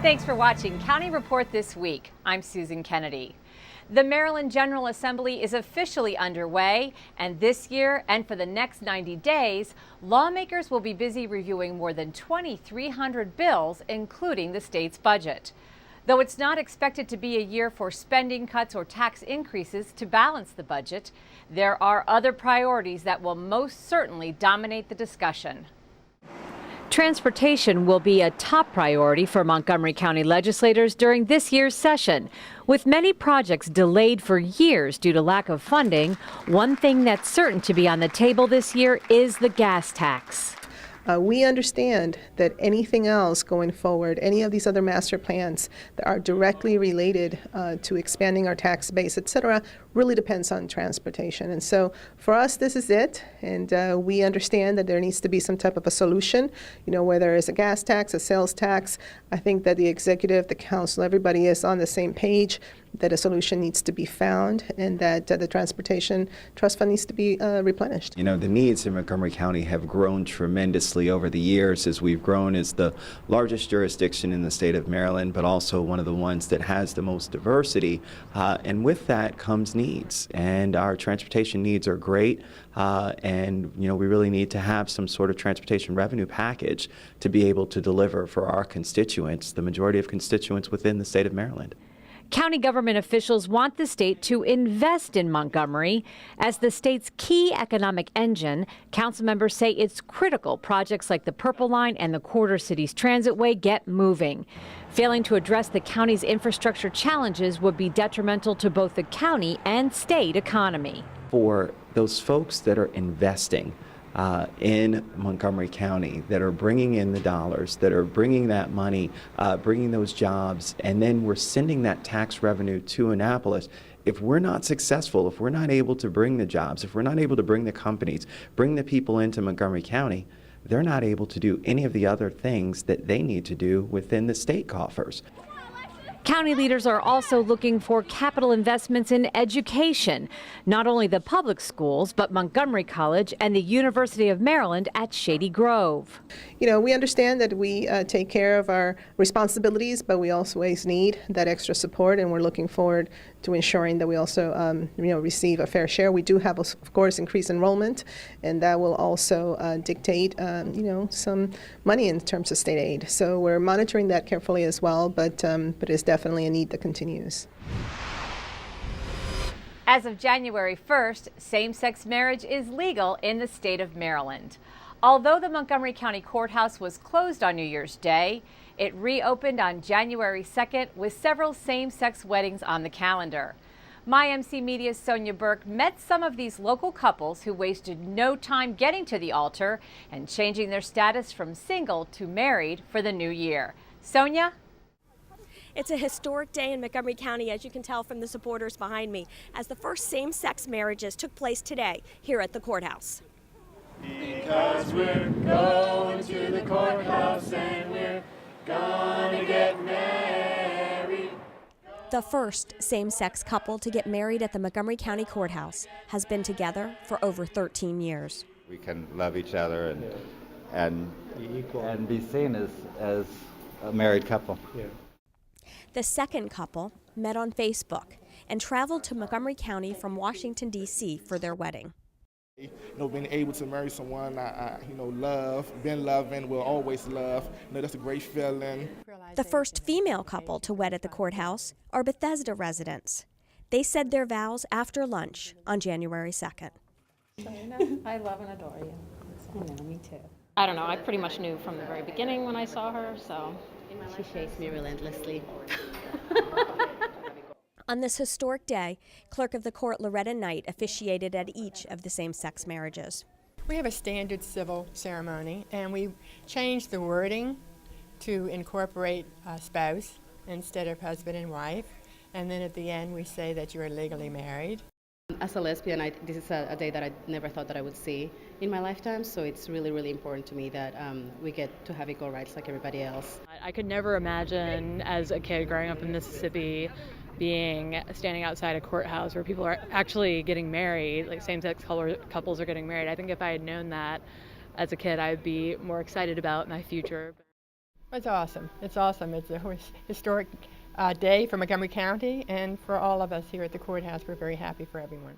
Thanks for watching County Report This Week. I'm Susan Kennedy. The Maryland General Assembly is officially underway, and this year and for the next 90 days, lawmakers will be busy reviewing more than 2,300 bills, including the state's budget. Though it's not expected to be a year for spending cuts or tax increases to balance the budget, there are other priorities that will most certainly dominate the discussion. Transportation will be a top priority for Montgomery County legislators during this year's session. With many projects delayed for years due to lack of funding, one thing that's certain to be on the table this year is the gas tax. We understand that anything else going forward, any of these other master plans that are directly related to expanding our tax base, et cetera, really depends on transportation. And so for us, this is it. And we understand that there needs to be some type of a solution, whether it's a gas tax, a sales tax. I think that the executive, the council, everybody is on the same page that a solution needs to be found and that the transportation trust fund needs to be replenished. The needs in Montgomery County have grown tremendously over the years as we've grown as the largest jurisdiction in the state of Maryland, but also one of the ones that has the most diversity. And with that comes needs. And our transportation needs are great. And we really need to have some sort of transportation revenue package to be able to deliver for our constituents, the majority of constituents within the state of Maryland. County government officials want the state to invest in Montgomery. As the state's key economic engine, council members say it's critical projects like the Purple Line and the Quarter Cities Transitway get moving. Failing to address the county's infrastructure challenges would be detrimental to both the county and state economy. For those folks that are investing in Montgomery County, that are bringing in the dollars, that are bringing that money, bringing those jobs, and then we're sending that tax revenue to Annapolis. If we're not successful, if we're not able to bring the jobs, if we're not able to bring the companies, bring the people into Montgomery County, they're not able to do any of the other things that they need to do within the state coffers. County leaders are also looking for capital investments in education, not only the public schools, but Montgomery College and the University of Maryland at Shady Grove. We understand that we take care of our responsibilities, but we always need that extra support, and we're looking forward to ensuring that we also receive a fair share. We do have, of course, increased enrollment, and that will also dictate some money in terms of state aid. So we're monitoring that carefully as well, but it's definitely a need that continues. As of January 1st, same-sex marriage is legal in the state of Maryland. Although the Montgomery County Courthouse was closed on New Year's Day, it reopened on January 2nd with several same-sex weddings on the calendar. MyMC Media's Sonia Burke met some of these local couples who wasted no time getting to the altar and changing their status from single to married for the new year. Sonia? It's a historic day in Montgomery County, as you can tell from the supporters behind me, as the first same-sex marriages took place today here at the courthouse. Because we're going to the courthouse and we're gonna get married. The first same-sex couple to get married at the Montgomery County Courthouse has been together for over 13 years. We can love each other and be seen as a married couple. Yeah. The second couple met on Facebook and traveled to Montgomery County from Washington, D.C. for their wedding. Being able to marry someone I love, been loving, will always love, that's a great feeling. The first female couple to wed at the courthouse are Bethesda residents. They said their vows after lunch on January 2nd. I love and adore you. I know, me too. I don't know, I pretty much knew from the very beginning when I saw her, so. She chased me relentlessly. On this historic day, Clerk of the Court Loretta Knight officiated at each of the same-sex marriages. We have a standard civil ceremony, and we changed the wording to incorporate spouse instead of husband and wife. And then at the end, we say that you are legally married. As a lesbian, this is a day that I never thought that I would see in my lifetime, so it's really, really important to me that we get to have equal rights like everybody else. I could never imagine as a kid growing up in Mississippi standing outside a courthouse where people are actually getting married, like same-sex couples are getting married. I think if I had known that as a kid, I'd be more excited about my future. It's awesome. It's awesome. It's a historic day for Montgomery County and for all of us here at the courthouse. We're very happy for everyone.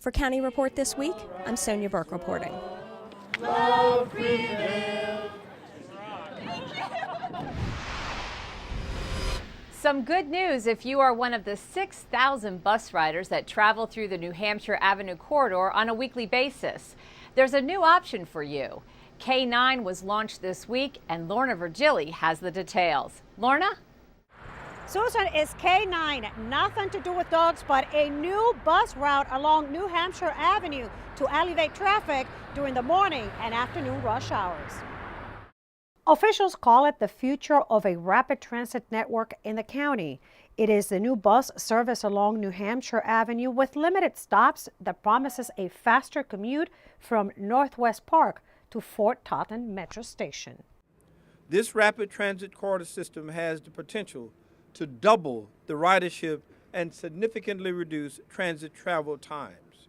For County Report this week, I'm Sonia Burke reporting. Love prevails. Some good news if you are one of the 6,000 bus riders that travel through the New Hampshire Avenue corridor on a weekly basis. There's a new option for you. K9 was launched this week, and Lorna Virgili has the details. Lorna? Susan, is K9 nothing to do with dogs but a new bus route along New Hampshire Avenue to alleviate traffic during the morning and afternoon rush hours. Officials call it the future of a rapid transit network in the county. It is the new bus service along New Hampshire Avenue with limited stops that promises a faster commute from Northwest Park to Fort Totten Metro Station. This rapid transit corridor system has the potential to double the ridership and significantly reduce transit travel times.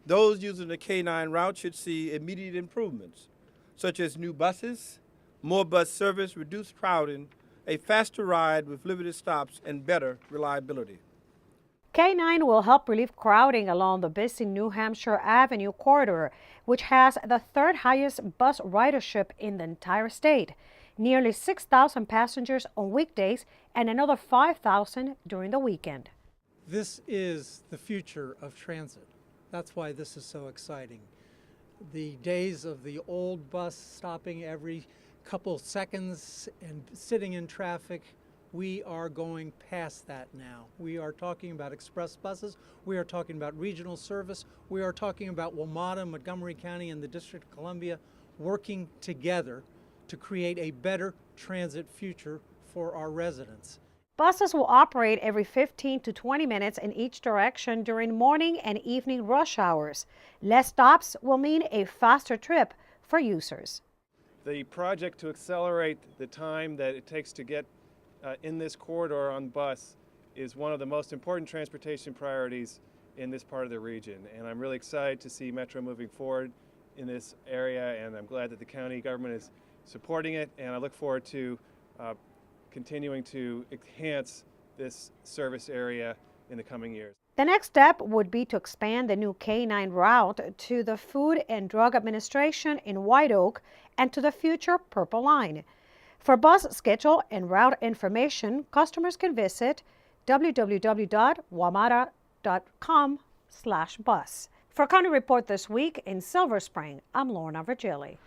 Those using the K9 route should see immediate improvements, such as new buses, more bus service, reduced crowding, a faster ride with limited stops, and better reliability. K9 will help relieve crowding along the busy New Hampshire Avenue corridor, which has the third highest bus ridership in the entire state. Nearly 6,000 passengers on weekdays and another 5,000 during the weekend. This is the future of transit. That's why this is so exciting. The days of the old bus stopping every couple seconds and sitting in traffic, we are going past that now. We are talking about express buses. We are talking about regional service. We are talking about WMATA, Montgomery County, and the District of Columbia working together to create a better transit future for our residents. Buses will operate every 15 to 20 minutes in each direction during morning and evening rush hours. Less stops will mean a faster trip for users. The project to accelerate the time that it takes to get in this corridor on bus is one of the most important transportation priorities in this part of the region. And I'm really excited to see Metro moving forward in this area, and I'm glad that the county government is supporting it, and I look forward to continuing to enhance this service area in the coming years. The next step would be to expand the new K9 route to the Food and Drug Administration in White Oak and to the future Purple Line. For bus schedule and route information, customers can visit www.wamata.com/bus. For County Report this week in Silver Spring, I'm Lorna Virgili.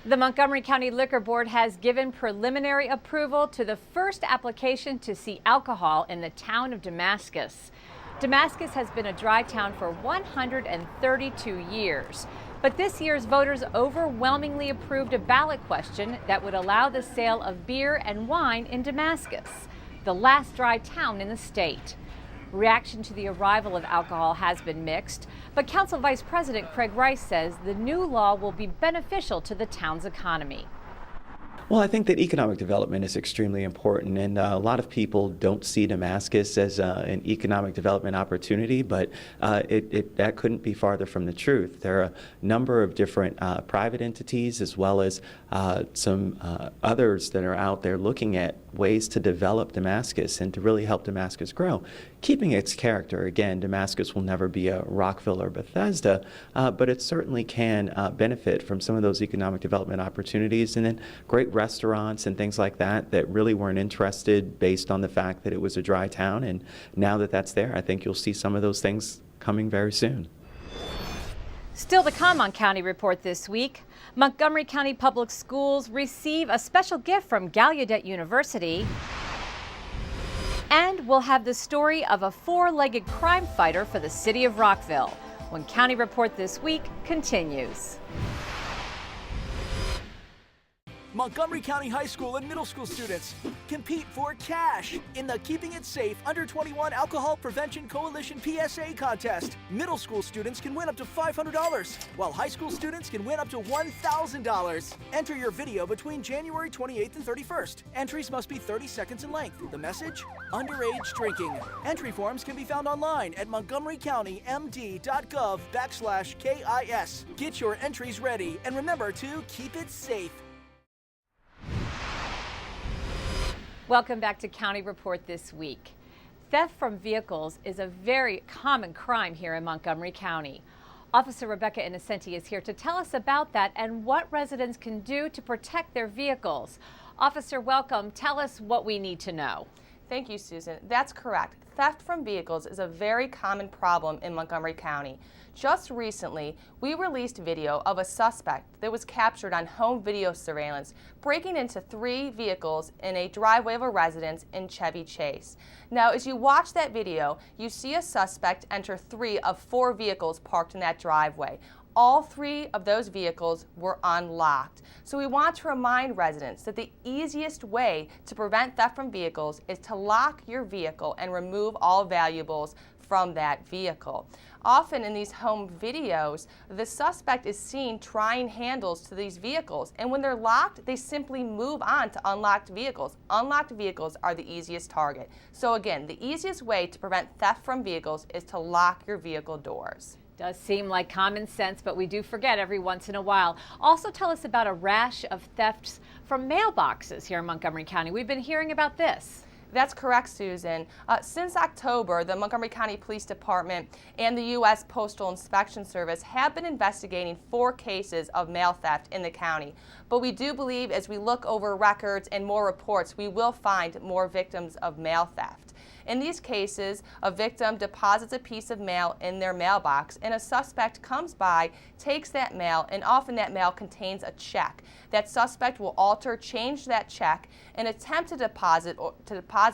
The Montgomery County Liquor Board has given preliminary approval to the first application to see alcohol in the town of Damascus. Damascus has been a dry town for 132 years. But this year's voters overwhelmingly approved a ballot question that would allow the sale of beer and wine in Damascus, the last dry town in the state. Reaction to the arrival of alcohol has been mixed, but Council Vice President Craig Rice says the new law will be beneficial to the town's economy. Well, I think that economic development is extremely important, and a lot of people don't see Damascus as an economic development opportunity, but that couldn't be farther from the truth. There are a number of different private entities as well as some others that are out there looking at ways to develop Damascus and to really help Damascus grow, keeping its character. Again, Damascus will never be a Rockville or Bethesda, but it certainly can benefit from some of those economic development opportunities, and then great restaurants and things like that that really weren't interested based on the fact that it was a dry town. And now that that's there, I think you'll see some of those things coming very soon. Still to come on County Report this week, Montgomery County Public Schools receive a special gift from Gallaudet University. And we'll have the story of a four-legged crime fighter for the city of Rockville when County Report this week continues. Montgomery County High School and middle school students compete for cash in the Keeping It Safe Under 21 Alcohol Prevention Coalition PSA contest. Middle school students can win up to $500, while high school students can win up to $1,000. Enter your video between January 28th and 31st. Entries must be 30 seconds in length. The message? Underage drinking. Entry forms can be found online at montgomerycountymd.gov/KIS. Get your entries ready and remember to keep it safe. Welcome back to County Report this week. Theft from vehicles is a very common crime here in Montgomery County. Officer Rebecca Innocenti is here to tell us about that and what residents can do to protect their vehicles. Officer, welcome. Tell us what we need to know. Thank you, Susan. That's correct. Theft from vehicles is a very common problem in Montgomery County. Just recently, we released video of a suspect that was captured on home video surveillance breaking into 3 vehicles in a driveway of a residence in Chevy Chase. Now, as you watch that video, you see a suspect enter 3 of 4 vehicles parked in that driveway. All 3 of those vehicles were unlocked. So we want to remind residents that the easiest way to prevent theft from vehicles is to lock your vehicle and remove all valuables from that vehicle. Often in these home videos, the suspect is seen trying handles to these vehicles, and when they're locked, they simply move on to unlocked vehicles. Unlocked vehicles are the easiest target. So again, the easiest way to prevent theft from vehicles is to lock your vehicle doors. Does seem like common sense, but we do forget every once in a while. Also tell us about a rash of thefts from mailboxes here in Montgomery County. We've been hearing about this. That's correct, Susan. Since October, the Montgomery County Police Department and the U.S. Postal Inspection Service have been investigating 4 cases of mail theft in the county. But we do believe as we look over records and more reports, we will find more victims of mail theft. In these cases, a victim deposits a piece of mail in their mailbox, and a suspect comes by, takes that mail, and often that mail contains a check. That suspect will change that check, and attempt to deposit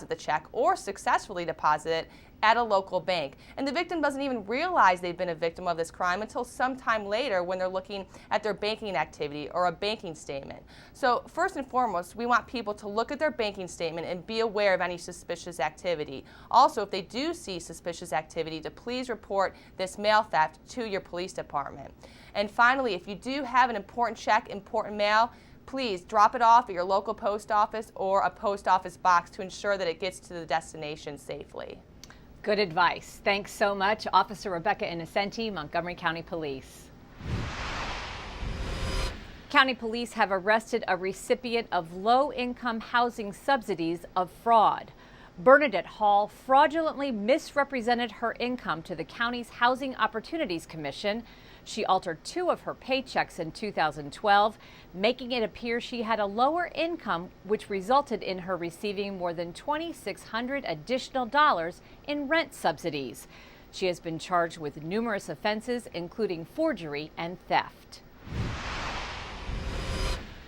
the check or successfully deposit it at a local bank. And the victim doesn't even realize they've been a victim of this crime until sometime later when they're looking at their banking activity or a banking statement. So first and foremost, we want people to look at their banking statement and be aware of any suspicious activity. Also, if they do see suspicious activity, to please report this mail theft to your police department. And finally, if you do have an important check, important mail, please drop it off at your local post office or a post office box to ensure that it gets to the destination safely. Good advice. Thanks so much, Officer Rebecca Innocenti, Montgomery County Police. County police have arrested a recipient of low-income housing subsidies of fraud. Bernadette Hall fraudulently misrepresented her income to the county's Housing Opportunities Commission. She altered 2 of her paychecks in 2012, making it appear she had a lower income, which resulted in her receiving more than $2,600 additional in rent subsidies. She has been charged with numerous offenses, including forgery and theft.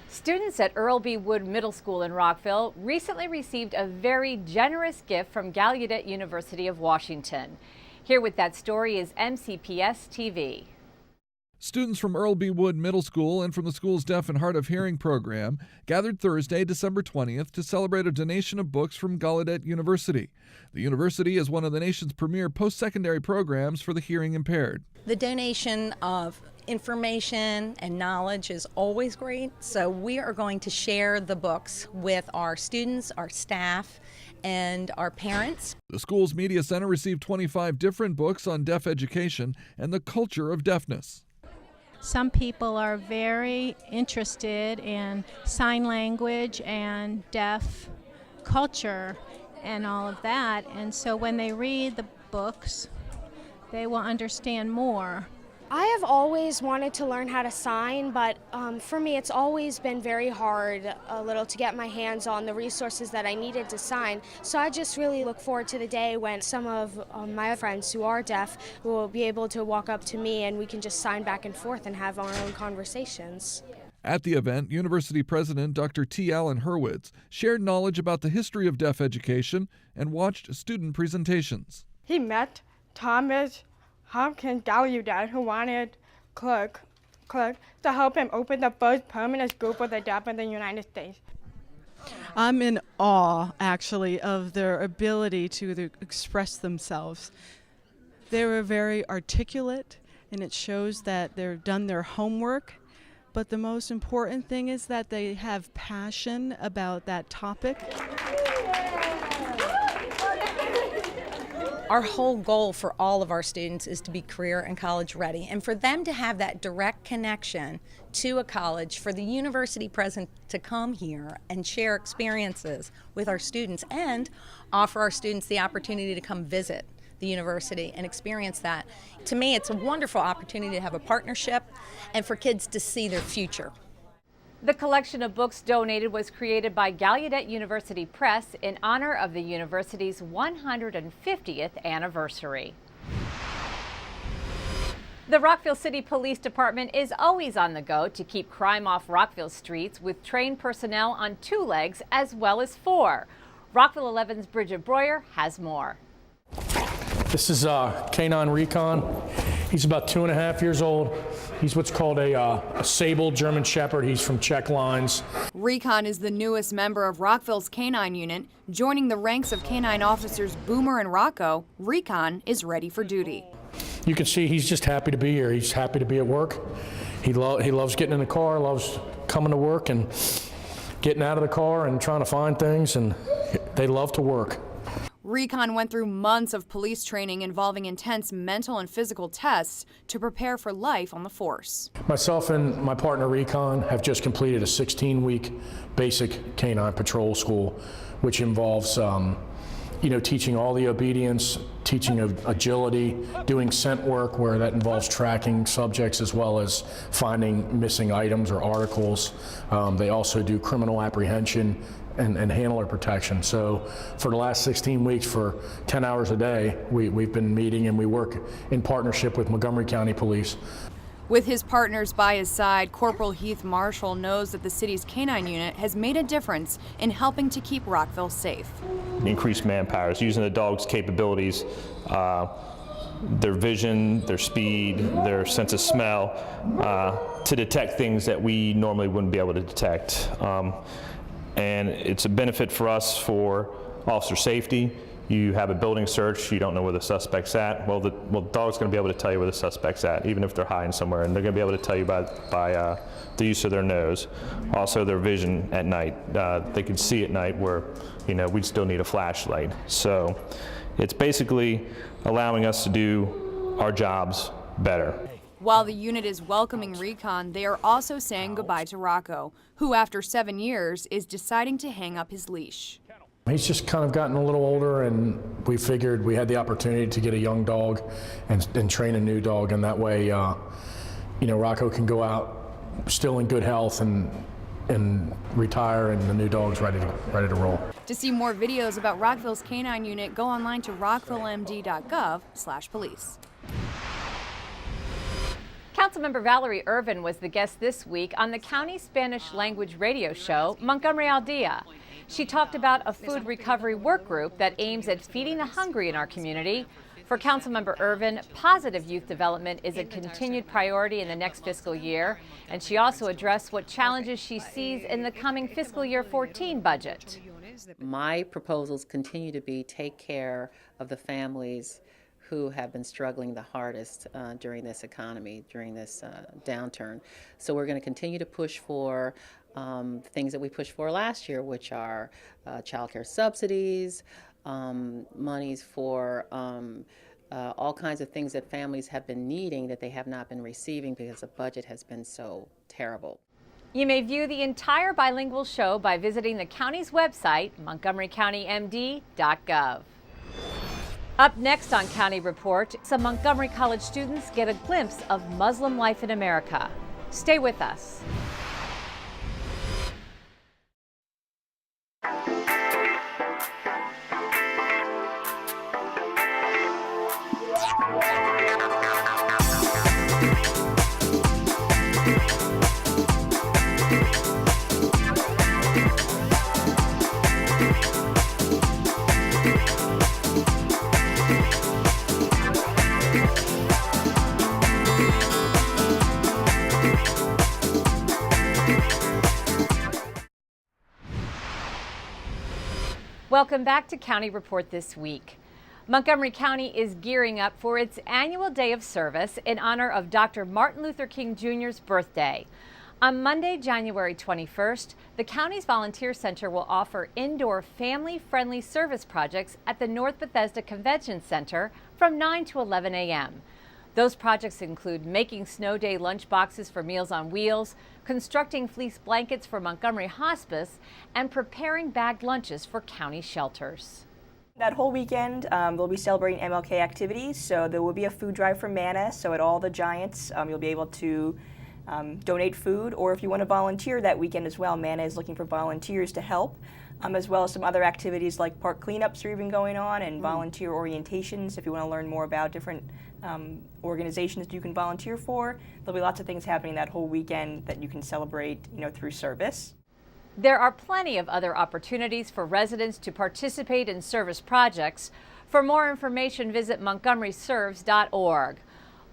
Students at Earl B. Wood Middle School in Rockville recently received a very generous gift from Gallaudet University of Washington. Here with that story is MCPS TV. Students from Earl B. Wood Middle School and from the school's Deaf and Hard of Hearing program gathered Thursday, December 20th, to celebrate a donation of books from Gallaudet University. The university is one of the nation's premier post-secondary programs for the hearing impaired. The donation of information and knowledge is always great, so we are going to share the books with our students, our staff, and our parents. The school's media center received 25 different books on deaf education and the culture of deafness. Some people are very interested in sign language and deaf culture and all of that, and so when they read the books, they will understand more. I have always wanted to learn how to sign, but for me it's always been very hard to get my hands on the resources that I needed to sign. So I just really look forward to the day when some of my friends who are deaf will be able to walk up to me and we can just sign back and forth and have our own conversations. At the event, University President Dr. T. Allen Hurwitz shared knowledge about the history of deaf education and watched student presentations. He met Thomas Hopkins Gallaudet, who wanted Clark to help him open the first permanent school for the deaf in the United States. I'm in awe, actually, of their ability to express themselves. They were very articulate, and it shows that they've done their homework. But the most important thing is that they have passion about that topic. Our whole goal for all of our students is to be career and college ready, and for them to have that direct connection to a college, for the university president to come here and share experiences with our students and offer our students the opportunity to come visit the university and experience that. To me, it's a wonderful opportunity to have a partnership and for kids to see their future. The collection of books donated was created by Gallaudet University Press in honor of the university's 150th anniversary. The Rockville City Police Department is always on the go to keep crime off Rockville streets with trained personnel on 2 legs as well as 4. Rockville 11's Bridget Breuer has more. This is K9 Recon. He's about 2.5 years old. He's what's called a sable German Shepherd. He's from Czech lines. Recon is the newest member of Rockville's K9 unit. Joining the ranks of K9 officers Boomer and Rocco, Recon is ready for duty. You can see he's just happy to be here. He's happy to be at work. He loves getting in the car, loves coming to work and getting out of the car and trying to find things, and they love to work. Recon went through months of police training involving intense mental and physical tests to prepare for life on the force. Myself and my partner Recon have just completed a 16-week basic canine patrol school, which involves teaching all the obedience, teaching of agility, doing scent work where that involves tracking subjects as well as finding missing items or articles. They also do criminal apprehension and handler protection. So for the last 16 weeks, for 10 hours a day, we've been meeting and we work in partnership with Montgomery County Police. With his partners by his side, Corporal Heath Marshall knows that the city's K9 unit has made a difference in helping to keep Rockville safe. Increased manpower, using the dog's capabilities, their vision, their speed, their sense of smell, to detect things that we normally wouldn't be able to detect. And it's a benefit for us for officer safety. You have a building search, you don't know where the suspect's at. Well, the dog's going to be able to tell you where the suspect's at, even if they're hiding somewhere, and they're going to be able to tell you by the use of their nose. Also, their vision at night. They can see at night where, we'd still need a flashlight. So it's basically allowing us to do our jobs better. While the unit is welcoming Recon, they are also saying goodbye to Rocco, who after 7 years is deciding to hang up his leash. He's just kind of gotten a little older, and we figured we had the opportunity to get a young dog and train a new dog, and that way, Rocco can go out still in good health and retire, and the new dog's ready to roll. To see more videos about Rockville's K9 unit, go online to rockvillemd.gov/police. Councilmember Valerie Irvin was the guest this week on the county Spanish language radio show, Montgomery Al Dia. She talked about a food recovery work group that aims at feeding the hungry in our community. For Councilmember Irvin, positive youth development is a continued priority in the next fiscal year, and she also addressed what challenges she sees in the coming fiscal year 14 budget. My proposals continue to be take care of the families who have been struggling the hardest during this economy, during this downturn. So we're going to continue to push for things that we pushed for last year, which are child care subsidies, monies for all kinds of things that families have been needing that they have not been receiving because the budget has been so terrible. You may view the entire bilingual show by visiting the county's website, montgomerycountymd.gov. Up next on County Report, some Montgomery College students get a glimpse of Muslim life in America. Stay with us. Welcome back to County Report this week. Montgomery County is gearing up for its annual day of service in honor of Dr. Martin Luther King Jr.'s birthday. On Monday, January 21st, the county's Volunteer Center will offer indoor family-friendly service projects at the North Bethesda Convention Center from 9 to 11 a.m. Those projects include making snow day lunch boxes for Meals on Wheels, constructing fleece blankets for Montgomery Hospice, and preparing bagged lunches for county shelters. That whole weekend, they'll be celebrating MLK activities, so there will be a food drive for Mana, so at all the Giants, you'll be able to donate food, or if you want to volunteer that weekend as well, Mana is looking for volunteers to help, as well as some other activities like park cleanups are even going on, and volunteer orientations if you want to learn more about different organizations you can volunteer for. There'll be lots of things happening that whole weekend that you can celebrate, through service. There are plenty of other opportunities for residents to participate in service projects. For more information, visit montgomeryserves.org.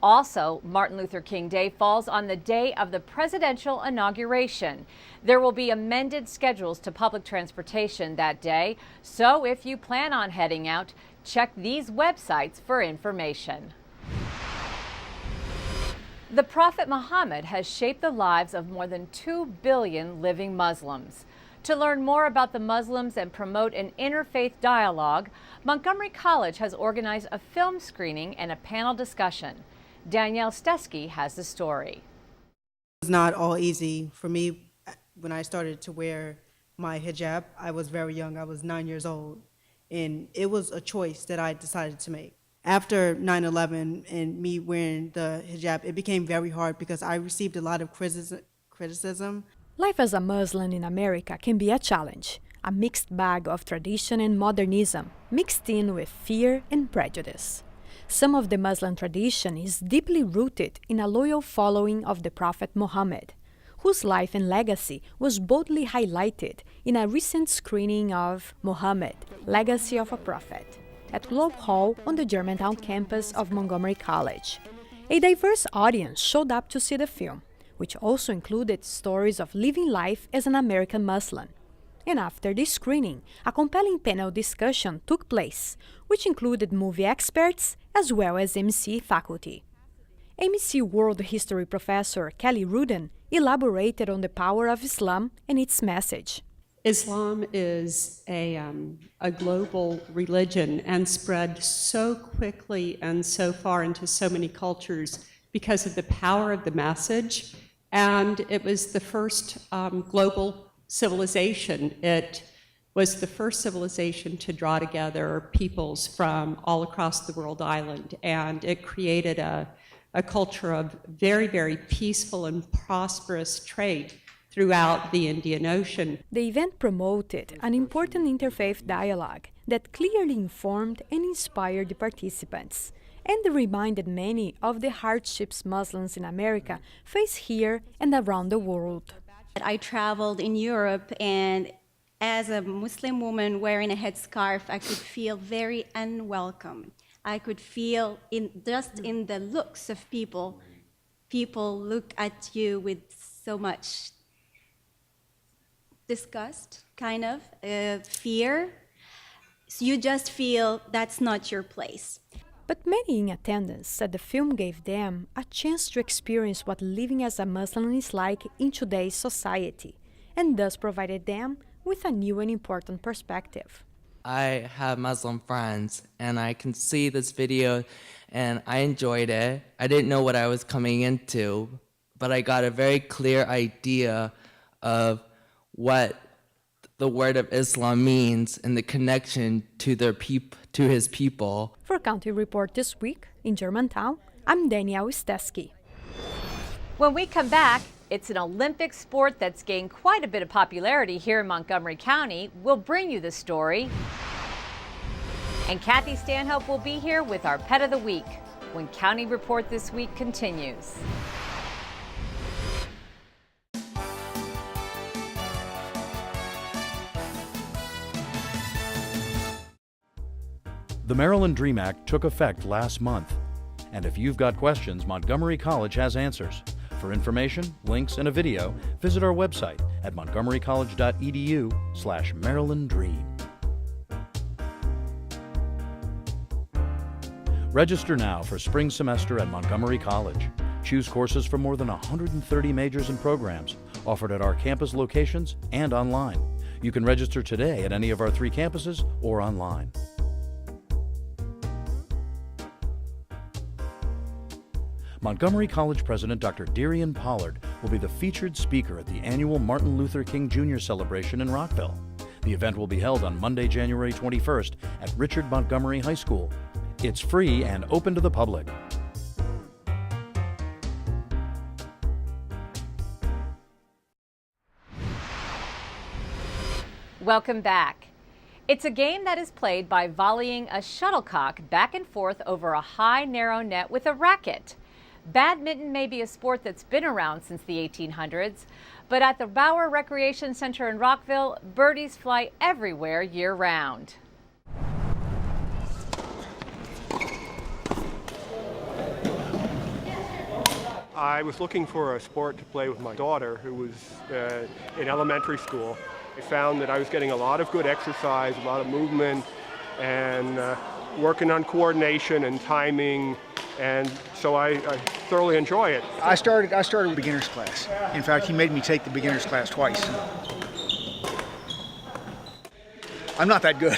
Also, Martin Luther King Day falls on the day of the presidential inauguration. There will be amended schedules to public transportation that day, so if you plan on heading out, check these websites for information. The Prophet Muhammad has shaped the lives of more than 2 billion living Muslims. To learn more about the Muslims and promote an interfaith dialogue, Montgomery College has organized a film screening and a panel discussion. Danielle Stesky has the story. It was not all easy for me when I started to wear my hijab. I was very young, I was 9 years old, and it was a choice that I decided to make. After 9/11 and me wearing the hijab, it became very hard because I received a lot of criticism. Life as a Muslim in America can be a challenge, a mixed bag of tradition and modernism, mixed in with fear and prejudice. Some of the Muslim tradition is deeply rooted in a loyal following of the Prophet Muhammad, whose life and legacy was boldly highlighted in a recent screening of Muhammad, Legacy of a Prophet, at Globe Hall on the Germantown campus of Montgomery College. A diverse audience showed up to see the film, which also included stories of living life as an American Muslim. And after the screening, a compelling panel discussion took place, which included movie experts as well as MC faculty. MC World History professor Kelly Rudin elaborated on the power of Islam and its message. Islam is a global religion and spread so quickly and so far into so many cultures because of the power of the message. And it was the first global civilization. It was the first civilization to draw together peoples from all across the world island, and it created a culture of very, very peaceful and prosperous trade throughout the Indian Ocean. The event promoted an important interfaith dialogue that clearly informed and inspired the participants, and reminded many of the hardships Muslims in America face here and around the world. I traveled in Europe, and as a Muslim woman wearing a headscarf, I could feel very unwelcome. I could feel just in the looks of people look at you with so much disgust, kind of, fear. So you just feel that's not your place. But many in attendance said the film gave them a chance to experience what living as a Muslim is like in today's society, and thus provided them with a new and important perspective. I have Muslim friends, and I can see this video, and I enjoyed it. I didn't know what I was coming into, but I got a very clear idea of what the word of Islam means and the connection to to his people. For County Report This Week in Germantown, I'm Danielle Stesky. When we come back, it's an Olympic sport that's gained quite a bit of popularity here in Montgomery County. We'll bring you the story. And Kathy Stanhope will be here with our Pet of the Week when County Report This Week continues. The Maryland DREAM Act took effect last month. And if you've got questions, Montgomery College has answers. For information, links, and a video, visit our website at montgomerycollege.edu/MarylandDream. Register now for spring semester at Montgomery College. Choose courses from more than 130 majors and programs offered at our campus locations and online. You can register today at any of our 3 campuses or online. Montgomery College President Dr. Darian Pollard will be the featured speaker at the annual Martin Luther King Jr. celebration in Rockville. The event will be held on Monday, January 21st at Richard Montgomery High School. It's free and open to the public. Welcome back. It's a game that is played by volleying a shuttlecock back and forth over a high, narrow net with a racket. Badminton may be a sport that's been around since the 1800s, but at the Bauer Recreation Center in Rockville, birdies fly everywhere year-round. I was looking for a sport to play with my daughter, who was in elementary school. I found that I was getting a lot of good exercise, a lot of movement, and working on coordination and timing, and so I thoroughly enjoy it. I started with beginner's class. In fact, he made me take the beginner's class twice. I'm not that good.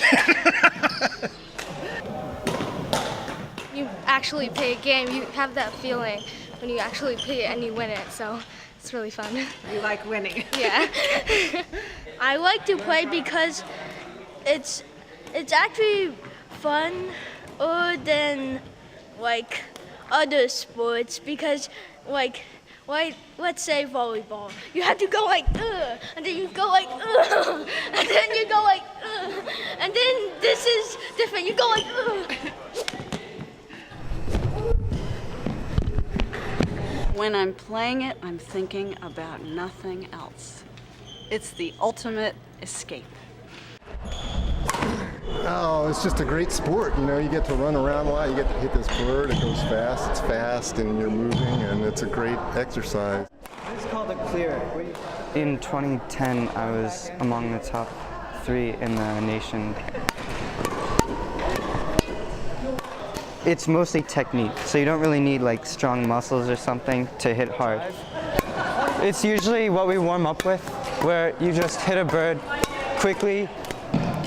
You actually play a game, you have that feeling when you actually play it and you win it, so it's really fun. You like winning? Yeah. I like to play because it's actually fun than like other sports, because like let's say volleyball, you have to go like and then you go like and then you go like and then this is different, you go like When I'm playing it, I'm thinking about nothing else. It's the ultimate escape. Oh, it's just a great sport. You know, you get to run around a lot, you get to hit this bird, it goes fast, it's fast, and you're moving, and it's a great exercise. It's called a clear. In 2010, I was among the top 3 in the nation. It's mostly technique, so you don't really need like strong muscles or something to hit hard. It's usually what we warm up with, where you just hit a bird quickly.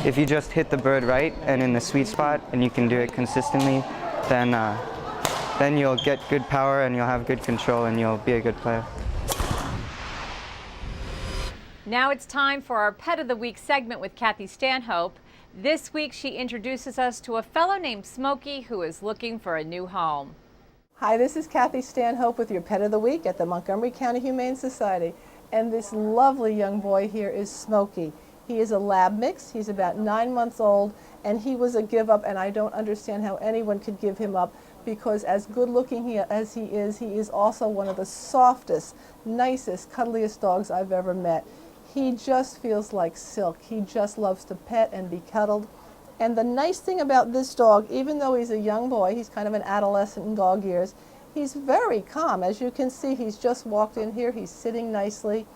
If you just hit the bird right and in the sweet spot, and you can do it consistently, then you'll get good power and you'll have good control and you'll be a good player. Now it's time for our Pet of the Week segment with Kathy Stanhope. This week she introduces us to a fellow named Smokey who is looking for a new home. Hi, this is Kathy Stanhope with your Pet of the Week at the Montgomery County Humane Society. And this lovely young boy here is Smokey. He is a lab mix. He's about 9 months old, and he was a give up, and I don't understand how anyone could give him up, because as good looking as he is also one of the softest, nicest, cuddliest dogs I've ever met. He just feels like silk. He just loves to pet and be cuddled. And the nice thing about this dog, even though he's a young boy, he's kind of an adolescent in dog years, he's very calm. As you can see, he's just walked in here. He's sitting nicely.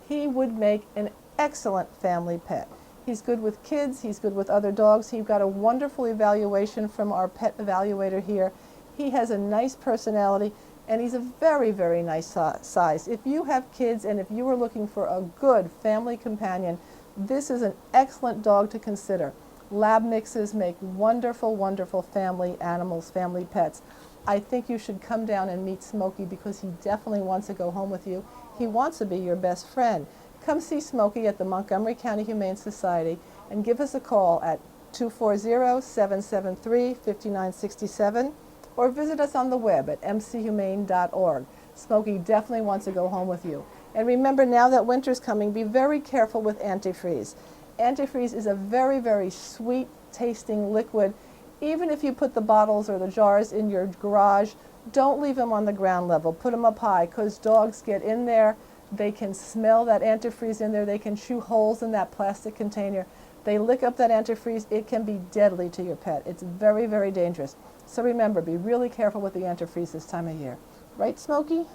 He would make an excellent family pet. He's good with kids. He's good with other dogs. He got a wonderful evaluation from our pet evaluator here. He has a nice personality, and he's a very, very nice size. If you have kids and if you are looking for a good family companion, this is an excellent dog to consider. Lab mixes make wonderful, wonderful family animals, family pets. I think you should come down and meet Smokey, because he definitely wants to go home with you. He wants to be your best friend. Come see Smokey at the Montgomery County Humane Society and give us a call at 240-773-5967 or visit us on the web at mchumane.org. Smokey definitely wants to go home with you. And remember, now that winter's coming, be very careful with antifreeze. Antifreeze is a very, very sweet tasting liquid. Even if you put the bottles or the jars in your garage, don't leave them on the ground level. Put them up high, because dogs get in there. They can smell that antifreeze in there. They can chew holes in that plastic container. They lick up that antifreeze. It can be deadly to your pet. It's very, very dangerous. So remember, be really careful with the antifreeze this time of year. Right, Smokey?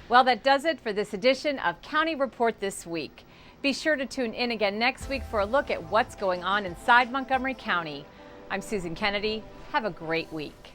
Well, that does it for this edition of County Report This Week. Be sure to tune in again next week for a look at what's going on inside Montgomery County. I'm Susan Kennedy. Have a great week.